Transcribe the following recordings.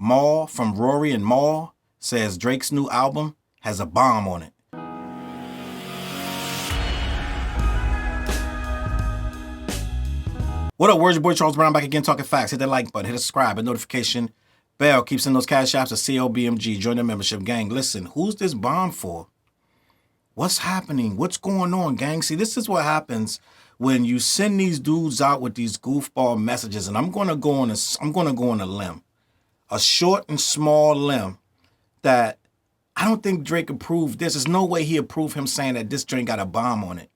Maul from Rory and Maul says Drake's new album has a bomb on it. What up, words? Your boy Charles Brown back again talking facts. Hit that like button, hit the subscribe, and notification bell. Keep sending those Cashaps to CLBMG. Join the membership gang. Listen, who's this bomb for? What's happening? What's going on, gang? See, this is what happens when you send these dudes out with these goofball messages. And I'm gonna go on a limb, a short and small limb, that I don't think Drake approved this. There's no way he approved him saying that this drink got a bomb on it.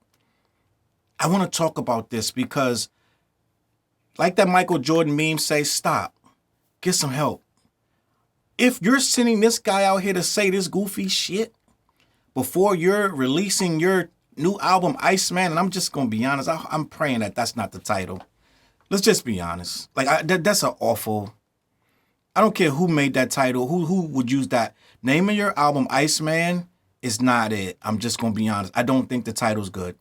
I want to talk about this because, like that Michael Jordan meme say, stop, get some help. If you're sending this guy out here to say this goofy shit before you're releasing your new album, ICEMAN, and I'm just going to be honest, I'm praying that that's not the title. Let's just be honest. Like, that's an awful, I don't care who made that title, who would use that. Naming your album ICEMAN is not it. I'm just going to be honest. I don't think the title's good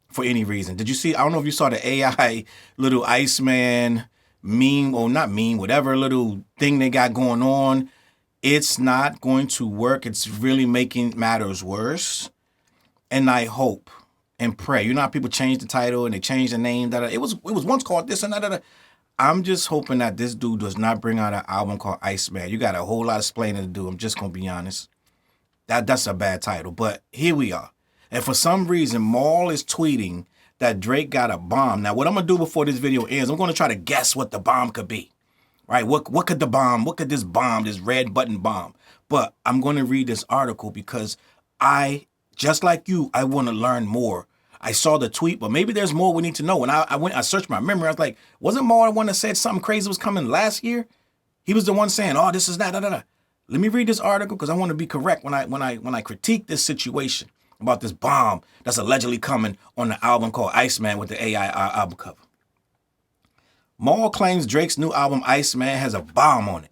for any reason. Did you see, I don't know if you saw the AI little ICEMAN meme, or not meme, whatever little thing they got going on. It's not going to work. It's really making matters worse. And I hope and pray. You know how people change the title and they change the name. It was once called this and that. I'm just hoping that this dude does not bring out an album called ICEMAN. You got a whole lot of explaining to do. I'm just going to be honest. That's a bad title. But here we are. And for some reason, Maul is tweeting that Drake got a bomb. Now, what I'm going to do before this video ends, I'm going to try to guess what the bomb could be. Right? What could the bomb, what could this bomb, this red button bomb? But I'm going to read this article because just like you, I want to learn more. I saw the tweet, but maybe there's more we need to know. When I searched my memory, I was like, wasn't Maul the one that said something crazy was coming last year? He was the one saying, oh, this is that, Let me read this article because I want to be correct when I critique this situation about this bomb that's allegedly coming on the album called ICEMAN with the AI album cover. Maul claims Drake's new album ICEMAN has a bomb on it.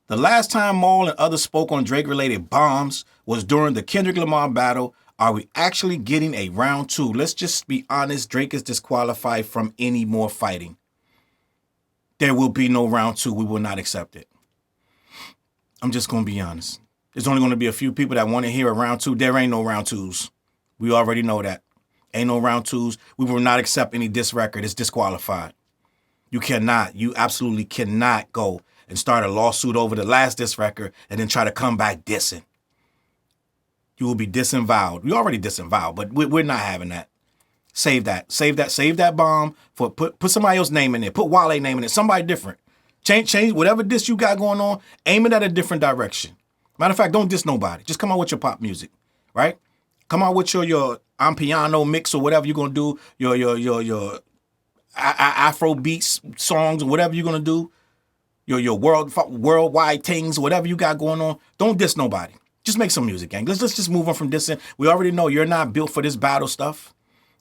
The last time Maul and others spoke on Drake-related bombs was during the Kendrick Lamar battle. Are we actually getting a round two? Let's just be honest. Drake is disqualified from any more fighting. There will be no round two. We will not accept it. I'm just going to be honest. There's only going to be a few people that want to hear a round two. There ain't no round twos. We already know that. Ain't no round twos. We will not accept any diss record. It's disqualified. You absolutely cannot go and start a lawsuit over the last diss record and then try to come back dissing. You will be disavowed. We already disavowed, but we're not having that. Save that bomb for put somebody else's name in there. Put Wale's name in it. Somebody different. Change whatever diss you got going on. Aim it at a different direction. Matter of fact, don't diss nobody. Just come out with your pop music, right? Come out with your piano mix or whatever you're gonna do. Your Afro beats songs or whatever you're gonna do. Your worldwide things, whatever you got going on. Don't diss nobody. Just make some music, gang. Let's just move on from dissing. We already know you're not built for this battle stuff,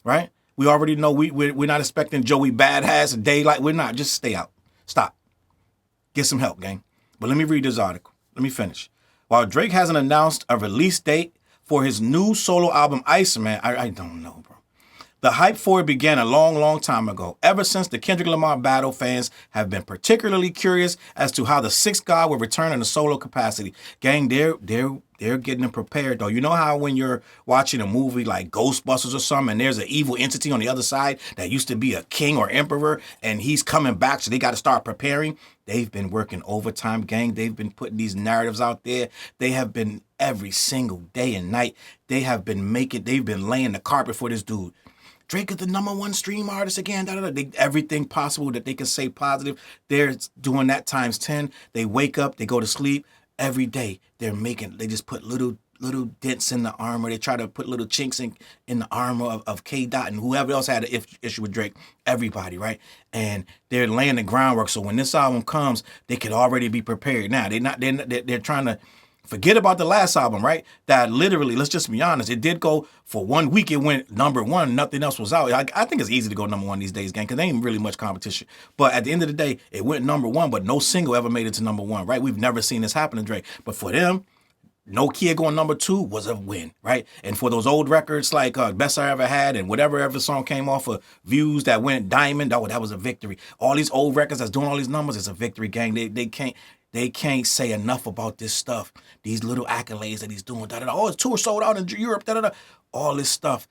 right? We already know we're not expecting Joey Badass a day like we're not. Just stay out. Stop. Get some help, gang. But let me read this article. Let me finish. While Drake hasn't announced a release date for his new solo album, ICEMAN, I don't know, bro. The hype for it began a long, long time ago. Ever since the Kendrick Lamar battle, fans have been particularly curious as to how the sixth god will return in a solo capacity. Gang, they're getting them prepared, though. You know how when you're watching a movie like Ghostbusters or something, and there's an evil entity on the other side that used to be a king or emperor, and he's coming back, so they got to start preparing. They've been working overtime, gang. They've been putting these narratives out there. They have been every single day and night. They've been laying the carpet for this dude. Drake is the #1 stream artist again. Everything possible that they can say positive, they're doing that times 10. They wake up, they go to sleep every day. They just put little dents in the armor. They try to put little chinks in the armor of K.O.D and whoever else had an issue with Drake. Everybody, right? And they're laying the groundwork. So when this album comes, they could already be prepared. Now they're trying to forget about the last album, right? That literally, let's just be honest, it did go for 1 week. It went #1. Nothing else was out. I think it's easy to go #1 these days, gang, because there ain't really much competition. But at the end of the day, it went #1, but no single ever made it to #1, right? We've never seen this happen to Drake. But for them, No Kid going #2 was a win, right? And for those old records like Best I Ever Had and whatever ever song came off of Views that went diamond, that was a victory. All these old records that's doing all these numbers, it's a victory, gang. They can't say enough about this stuff. These little accolades that he's doing. Da, da, da. Oh, his tour sold out in Europe. Da, da, da. All this stuff.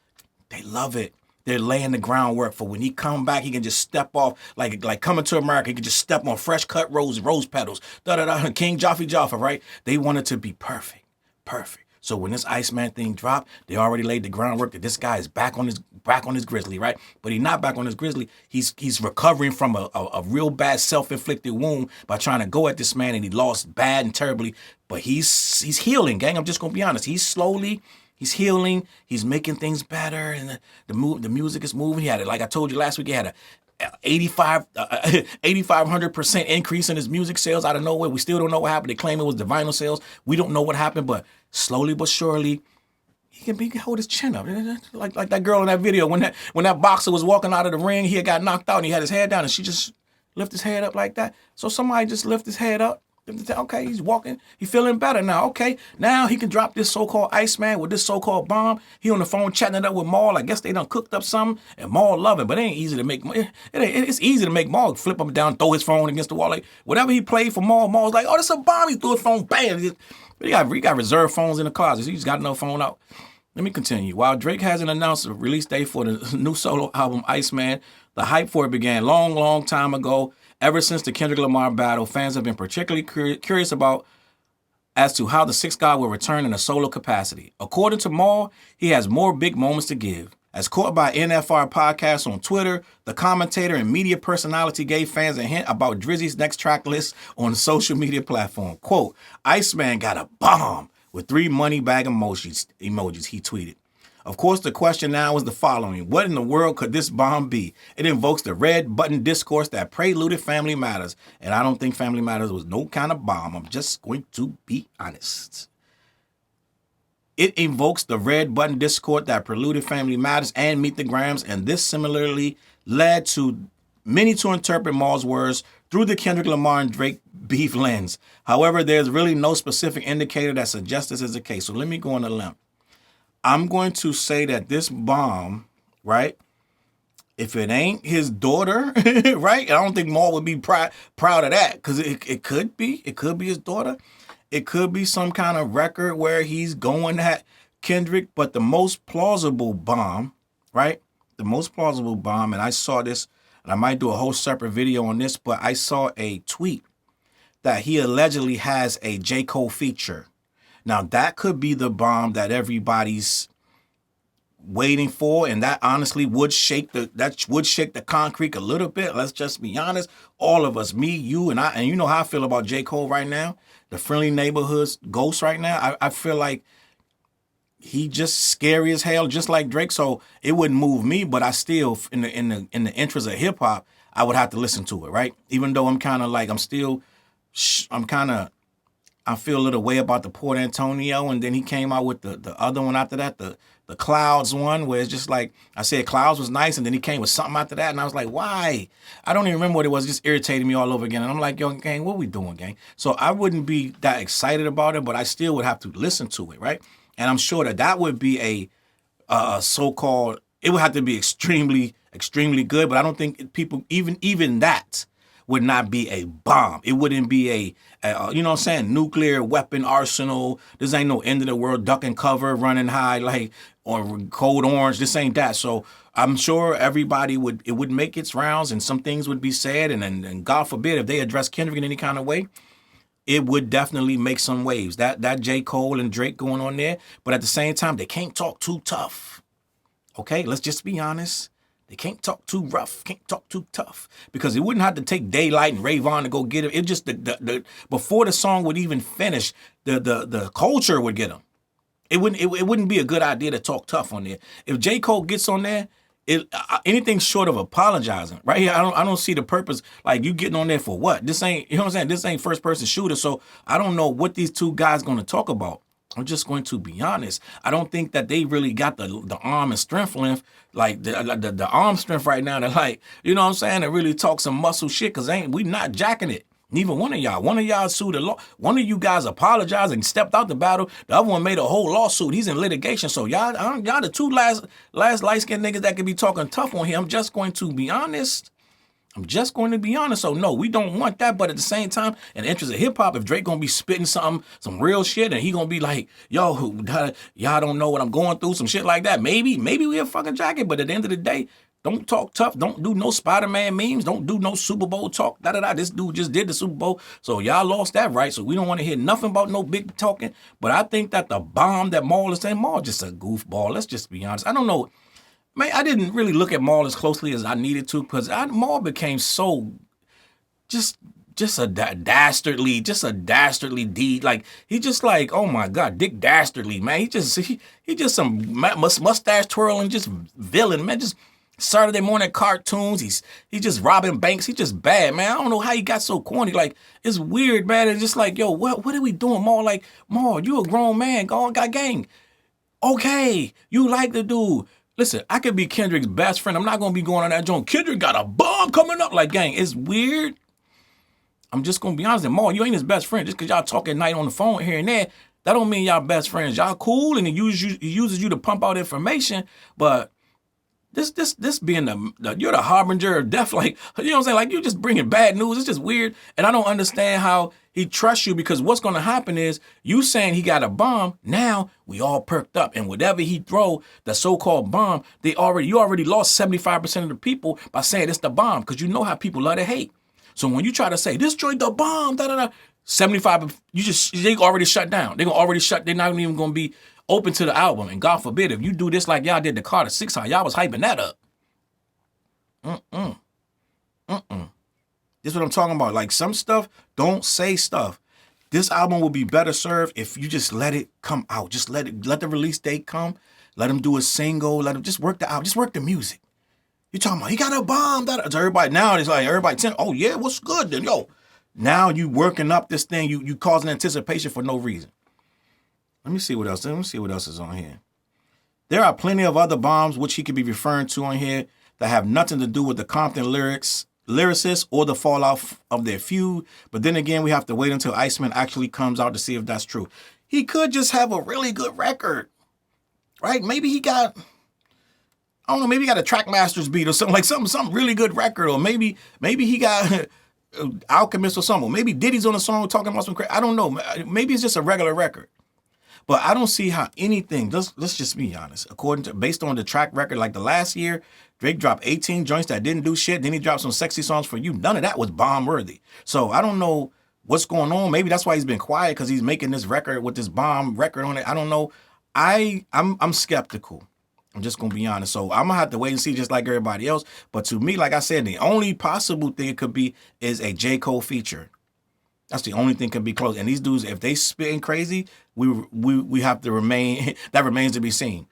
They love it. They're laying the groundwork for when he come back, he can just step off, like Coming to America, he can just step on fresh cut rose petals. Da, da, da. King Jaffa, right? They want it to be perfect. Perfect. So when this Iceman thing dropped, they already laid the groundwork that this guy is back on his grizzly, right? But he's not back on his grizzly. He's recovering from a real bad self-inflicted wound by trying to go at this man, and he lost bad and terribly. But he's healing, gang. I'm just gonna be honest. He's healing. He's making things better, and the music is moving. He had it, like I told you last week. He had a 8,500% increase in his music sales out of nowhere. We still don't know what happened. They claim it was the vinyl sales. We don't know what happened, but slowly but surely, he can hold his chin up. Like that girl in that video, when that boxer was walking out of the ring, he had got knocked out and he had his head down, and she just lifted his head up like that. So somebody just lift his head up. Okay, he's walking. He's feeling better now. Okay, now he can drop this so-called Iceman with this so-called bomb. He on the phone chatting it up with Maul. I guess they done cooked up something, and Maul love it. But it ain't easy to make. It's easy to make Maul flip up and down, throw his phone against the wall. Like whatever he played for Maul, Maul's like, oh, this a bomb. He threw his phone, bam. He got reserved phones in the closet. So he just got no phone out. Let me continue. While Drake hasn't announced a release date for the new solo album Iceman, the hype for it began long time ago. Ever since the Kendrick Lamar battle, fans have been particularly curious about as to how the Sixth God will return in a solo capacity. According to Maul, he has more big moments to give. As caught by NFR Podcast on Twitter, the commentator and media personality gave fans a hint about Drizzy's next track list on the social media platform. Quote, Iceman got a bomb with 3 money bag emojis, he tweeted. Of course, the question now is the following. What in the world could this bomb be? It invokes the red button discourse that preluded Family Matters. And I don't think Family Matters was no kind of bomb. I'm just going to be honest. It invokes the red button discourse that preluded Family Matters and Meet the Grams. And this similarly led to many to interpret Maul's words through the Kendrick Lamar and Drake beef lens. However, there's really no specific indicator that suggests this is the case. So let me go on a limb. I'm going to say that this bomb, right, if it ain't his daughter, right, I don't think Maul would be proud of that, because it could be his daughter. It could be some kind of record where he's going at Kendrick, but the most plausible bomb, right, and I saw this, and I might do a whole separate video on this, but I saw a tweet that he allegedly has a J.O.O.D feature. Now, that could be the bomb that everybody's waiting for, and that honestly would shake the concrete a little bit. Let's just be honest. All of us, me, you, and I, and you know how I feel about J.O.O.D right now, the Friendly Neighborhoods ghost right now. I feel like he just scary as hell, just like Drake. So it wouldn't move me, but I still, in the interest of hip hop, I would have to listen to it, right? Even though I'm kind of like, I feel a little way about the Port Antonio, and then he came out with the other one after that, the Clouds one, where it's just like, I said Clouds was nice, and then he came with something after that, and I was like, why? I don't even remember what it was. It just irritated me all over again, and I'm like, yo, gang, what we doing, gang? So I wouldn't be that excited about it, but I still would have to listen to it, right? And I'm sure that would be a so-called, it would have to be extremely, extremely good, but I don't think people, even that, would not be a bomb. It wouldn't be a you know what I'm saying, nuclear weapon arsenal. This ain't no end of the world duck and cover running high like or Code Orange. This ain't that. So I'm sure everybody would make its rounds, and some things would be said, and God forbid if they address Kendrick in any kind of way, it would definitely make some waves. That J. Cole and Drake going on there, but at the same time, they can't talk too tough. Okay, let's just be honest. They can't talk too rough, can't talk too tough, because it wouldn't have to take Daylight and Rayvon to go get him. It just the before the song would even finish, the culture would get him. It wouldn't be a good idea to talk tough on there. If J. Cole gets on there, anything short of apologizing, right here, I don't see the purpose. Like, you getting on there for what? This ain't, you know what I'm saying? This ain't first person shooter, so I don't know what these two guys going to talk about. I'm just going to be honest. I don't think that they really got the arm and strength length, like the arm strength right now, to, like, you know what I'm saying, to really talk some muscle shit, because we not jacking it. Neither one of y'all. One of y'all sued the law. One of you guys apologized and stepped out the battle. The other one made a whole lawsuit. He's in litigation. So y'all the two last light-skinned niggas that could be talking tough on him. I'm just going to be honest. I'm just going to be honest. So no, we don't want that. But at the same time, in the interest of hip hop, if Drake gonna be spitting some real shit, and he gonna be like, yo, y'all don't know what I'm going through, some shit like that. Maybe we'll fucking jack it. But at the end of the day, don't talk tough. Don't do no Spider-Man memes. Don't do no Super Bowl talk. This dude just did the Super Bowl. So y'all lost that right. So we don't want to hear nothing about no big talking. But I think that the bomb that Maul is saying, Maul just a goofball. Let's just be honest. I don't know. Man, I didn't really look at Maul as closely as I needed to because Maul became so just a dastardly deed. Like he just like, oh my God, Dick Dastardly, man. He just some mustache twirling, just villain, man. Just Saturday morning cartoons. He's just robbing banks. He's just bad, man. I don't know how he got so corny. Like it's weird, man. It's just like, yo, what are we doing, Maul? Like Maul, you a grown man. Go on, got gang. Okay, you like the dude. Listen, I could be Kendrick's best friend. I'm not going to be going on that joint. Kendrick got a bomb coming up. Like, gang, it's weird. I'm just going to be honest. And Maul, you ain't his best friend. Just because y'all talk at night on the phone here and there, that don't mean y'all best friends. Y'all cool and he uses you to pump out information. But this being you're the harbinger of death. Like, you know what I'm saying? Like, you're just bringing bad news. It's just weird. And I don't understand how he trusts you because what's going to happen is you saying he got a bomb. Now we all perked up. And whatever he throw, the so-called bomb, you already lost 75% of the people by saying it's the bomb because you know how people love to hate. So when you try to say, this joint the bomb, 75, they already shut down. They're not even going to be open to the album. And God forbid, if you do this like y'all did the Carter 6 song, y'all was hyping that up. This is what I'm talking about. Like some stuff, don't say stuff. This album will be better served if you just let it come out. Just let the release date come. Let him do a single. Let him just work the album. Just work the music. You talking about, he got a bomb. Everybody now, it's like everybody saying, oh yeah, what's good then? Yo, now you working up this thing. You causing anticipation for no reason. Let me see what else. Let me see what else is on here. There are plenty of other bombs which he could be referring to on here that have nothing to do with the Compton lyricists or the fallout of their feud. But then again, we have to wait until ICEMAN actually comes out to see if that's true. He could just have a really good record, right? Maybe he got, I don't know, maybe he got a Trackmasters beat or something, like some really good record. Or maybe he got Alchemist or something. Maybe Diddy's on a song talking about some crazy. I don't know. Maybe it's just a regular record. But I don't see how anything, let's just be honest, based on the track record, like the last year, Drake dropped 18 joints that didn't do shit. Then he dropped some sexy songs for you. None of that was bomb worthy. So I don't know what's going on. Maybe that's why he's been quiet, because he's making this record with this bomb record on it. I don't know. I'm skeptical. I'm just going to be honest. So I'm going to have to wait and see just like everybody else. But to me, like I said, the only possible thing it could be is a J. Cole feature. That's the only thing can be close. And these dudes, if they spitting crazy, we have to remain, that remains to be seen.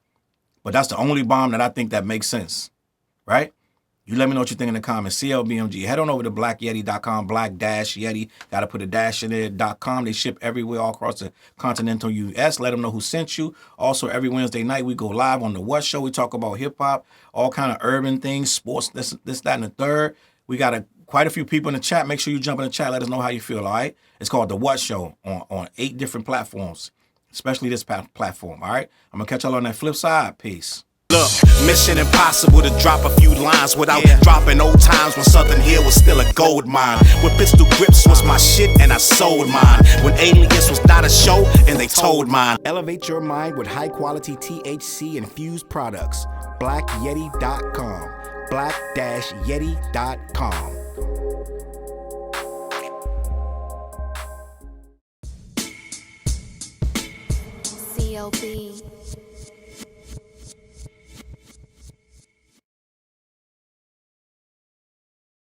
But that's the only bomb that I think that makes sense, right? You let me know what you think in the comments. CLBMG. Head on over to blackyeti.com, black-yeti. Got to put a dash in there, .com. They ship everywhere all across the continental U.S. Let them know who sent you. Also, every Wednesday night, we go live on The What Show. We talk about hip-hop, all kind of urban things, sports, this, that, and the third. We got quite a few people in the chat. Make sure you jump in the chat. Let us know how you feel, all right? It's called The What Show on 8 different platforms, especially this platform, all right? I'm going to catch y'all on that flip side. Peace. Look, mission impossible to drop a few lines without dropping old times when Southern Hill was still a gold mine. When pistol grips was my shit and I sold mine. When Alias was not a show and they told mine. Elevate your mind with high quality THC infused products. BlackYeti.com. Black-Yeti.com. CLB.